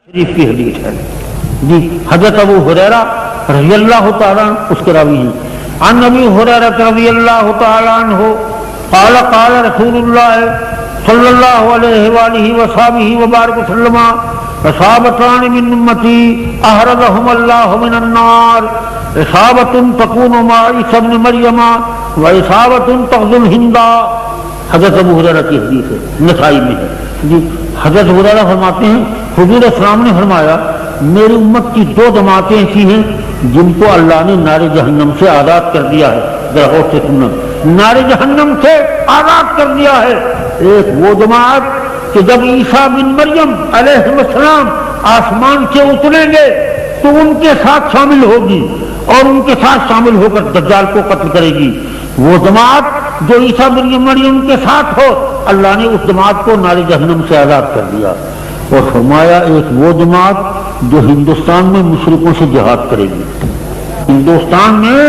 شریف کی حدیث ہے جی. حضرت ابو ہریرہ رضی اللہ تعالیٰ اس کے راوی ہیں. عن ابی ہریرہ رضی اللہ تعالیٰ عنہ قال قال رسول اللہ صلی اللہ علیہ وآلہ وصحبہ وبارک وسلم اصابتان من امتی احرزهم اللہ من النار اصابت تکون مع عیسی ابن مریم و اصابت تغزو الہند. حضرت ابو ہریرہ کی حدیث ہے, نسائی میں ہے جی. حضرت ہریرہ فرماتے ہیں حضور اسلام نے فرمایا میری امت کی دو جماعتیں ایسی ہیں جن کو اللہ نے نار جہنم سے آزاد کر دیا ہے. ذرا غور سے سننا, نار جہنم سے آزاد کر دیا ہے. ایک وہ جماعت کہ جب عیسیٰ بن مریم علیہ السلام آسمان سے اتریں گے تو ان کے ساتھ شامل ہوگی اور ان کے ساتھ شامل ہو کر دجال کو قتل کرے گی. وہ جماعت جو عیسیٰ بن مریم کے ساتھ ہو, اللہ نے اس جماعت کو نار جہنم سے آزاد کر دیا. اور فرمایا ایک وہ جماعت جو ہندوستان میں مشرکوں سے جہاد کرے گی, ہندوستان میں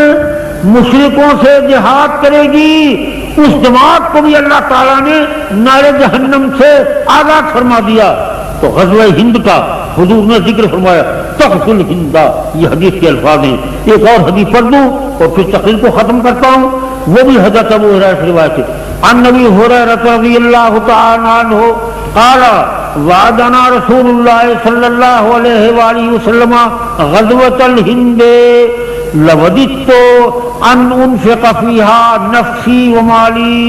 مشرکوں سے جہاد کرے گی, اس جماعت کو بھی اللہ تعالیٰ نے نار جہنم سے آزاد فرما دیا. تو غزوہ ہند کا حضور نے ذکر فرمایا تغزو الہند, یہ حدیث کے الفاظ ہیں. ایک اور حدیث پڑھ دوں اور پھر تقریر کو ختم کرتا ہوں, وہ بھی حضرت ابو ہریرہ سے روایت ہے. عن ابی ہریرہ رضی اللہ تعالی عنہ قال وعدنا رسول اللہ صلی اللہ علیہ وآلہ وسلم غزوۃ الہند لوددت ان انفق فیہا نفسی ومالی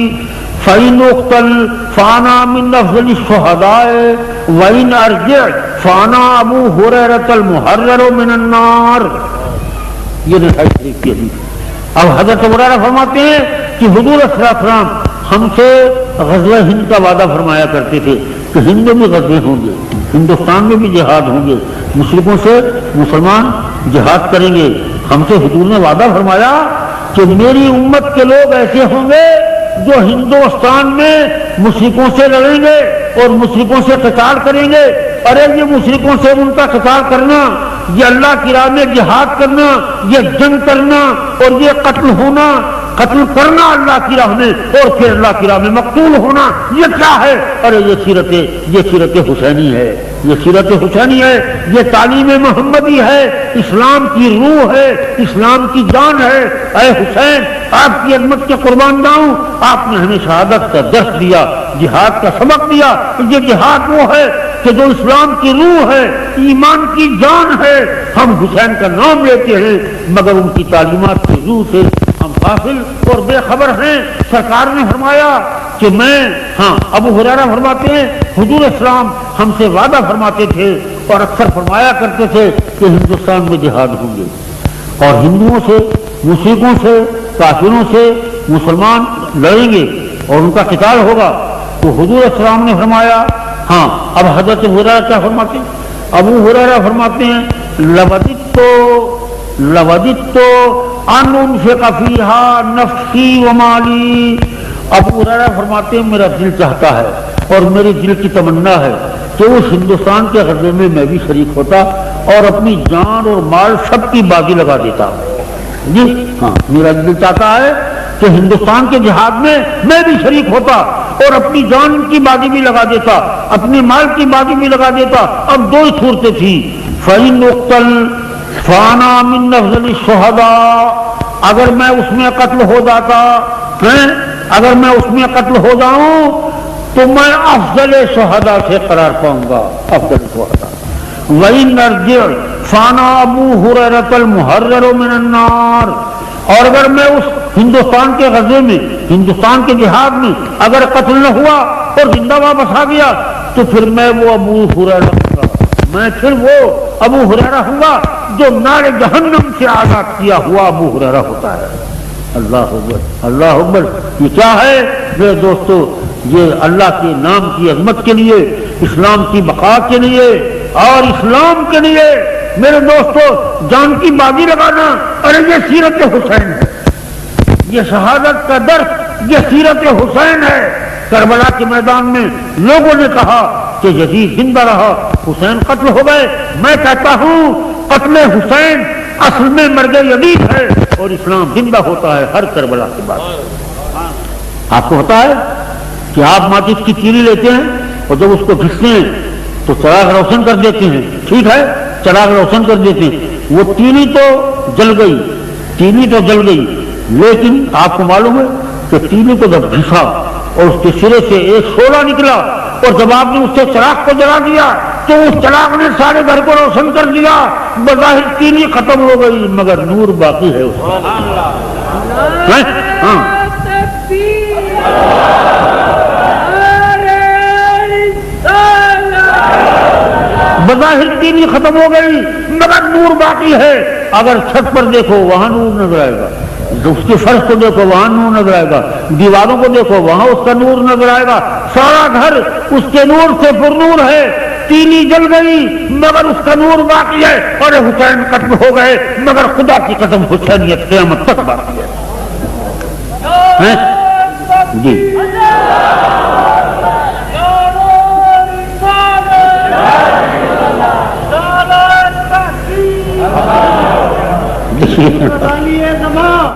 فإن اقتل فانا من افضل الشہداء وإن ارجع فانا ابو ہریرہ المحرر من النار. یہ نسائی شریف کی حدیث. اب حضرت ہریرہ فرماتے ہیں کہ حضور صلی اللہ علیہ وسلم ہم سے غزوہ ہند کا وعدہ فرمایا کرتے تھے کہ ہند میں غزوے ہوں گے, ہندوستان میں بھی جہاد ہوں گے, مشرکوں سے مسلمان جہاد کریں گے. ہم سے حضور نے وعدہ فرمایا کہ میری امت کے لوگ ایسے ہوں گے جو ہندوستان میں مشرکوں سے لڑیں گے اور مشرکوں سے قتال کریں گے. ارے یہ مشرکوں سے ان کا قتال کرنا, یہ اللہ کی راہ میں جہاد کرنا, یہ جنگ کرنا اور یہ قتل ہونا, قتل کرنا اللہ کی راہ میں اور پھر اللہ کی راہ میں مقتول ہونا, یہ کیا ہے؟ ارے یہ سیرت حسینی ہے, یہ سیرت حسینی ہے, یہ تعلیم محمدی ہے, اسلام کی روح ہے, اسلام کی جان ہے. اے حسین آپ کی عظمت کے قربان جاؤں, آپ نے ہمیں شہادت کا درس دیا, جہاد کا سبق دیا. یہ جہاد وہ ہے کہ جو اسلام کی روح ہے, ایمان کی جان ہے. ہم حسین کا نام لیتے ہیں مگر ان کی تعلیمات کی روح سے ہم غافل اور بے خبر ہیں. سرکار نے فرمایا کہ ابو ہریرہ فرماتے ہیں حضور اسلام ہم سے وعدہ فرماتے تھے اور اکثر فرمایا کرتے تھے کہ ہندوستان میں جہاد ہوں گے اور ہندوؤں سے, مشرکوں سے, کافروں سے مسلمان لڑیں گے اور ان کا قتال ہوگا. تو حضور اسلام نے فرمایا اب حضرت ہریرہ کیا فرماتے ہیں؟ ابو ہریرہ فرماتے ہیں لوددت ان انفق فیہا نفسی ومالی. ابو ہریرہ فرماتے ہیں میرا دل چاہتا ہے اور میرے دل کی تمنا ہے کہ اس ہندوستان کے غزوے میں میں بھی شریک ہوتا اور اپنی جان اور مال سب کی بازی لگا دیتا. جی میرا دل چاہتا ہے کہ ہندوستان کے جہاد میں میں بھی شریک ہوتا اور اپنی جان کی بازی بھی لگا دیتا, اپنے مال کی بازی بھی لگا دیتا. اب دو ہی صورتیں تھیں, فإن اقتل فانا من افضل الشہداء, اگر میں اس میں قتل ہو جاتا, اگر میں اس میں قتل ہو جاؤں تو میں افضل شہداء سے قرار پاؤں گا, افضل شہداء. وإن ارجع فانا ابو ہریرہ المحرر من النار, اور اگر میں اس ہندوستان کے غزوے میں, ہندوستان کے جہاد میں اگر قتل نہ ہوا اور زندہ واپس آ گیا تو پھر میں وہ ابو ہریرہ ہوں گا, میں پھر وہ ابو ہریرہ ہوں گا جو نار جہنم سے آزاد کیا ہوا ابو ہریرہ ہوتا ہے. اللہ اکبر, اللہ اکبر. یہ کیا ہے میرے دوستو؟ یہ اللہ کے نام کی عظمت کے لیے, اسلام کی بقا کے لیے اور اسلام کے لیے میرے دوستو جان کی بازی لگانا. ارے یہ سیرت حسین ہے, یہ شہادت کا درس یہ سیرت حسین ہے. کربلا کے میدان میں لوگوں نے کہا کہ یزید زندہ رہا, حسین قتل ہو گئے. میں کہتا ہوں قتل حسین اصل میں مرگ یزید ہے اور اسلام زندہ ہوتا ہے ہر کربلا کے بعد. آپ کو ہوتا ہے کہ آپ ماچس کی تیلی لیتے ہیں اور جب اس کو گھستے ہیں تو چراغ روشن کر دیتے ہیں، ٹھیک ہے، چراغ روشن کر دیتے ہیں، وہ تینی تو جل گئی، تینی تو جل گئی، لیکن آپ کو معلوم ہے کہ تینی کو جب گھسا اور اس کے سرے سے ایک شعلہ نکلا اور جب آپ نے اس سے چراغ کو جلا دیا تو اس چراغ نے سارے گھر کو روشن کر دیا، بظاہر تینی ختم ہو گئی مگر نور باقی ہے اس میں۔ ہاں بظاہر تینی ختم ہو گئی مگر نور باقی ہے۔ اگر چھت پر دیکھو وہاں نور نظر آئے گا، اس کے فرش کو دیکھو وہاں نور نظر آئے گا، دیواروں کو دیکھو وہاں اس کا نور نظر آئے گا، سارا گھر اس کے نور سے پرنور ہے۔ تینی جل گئی مگر اس کا نور باقی ہے، اور حسین ختم ہو گئے مگر خدا کی قسم حسینیت قیامت تک باقی ہے۔ جی دیکھیے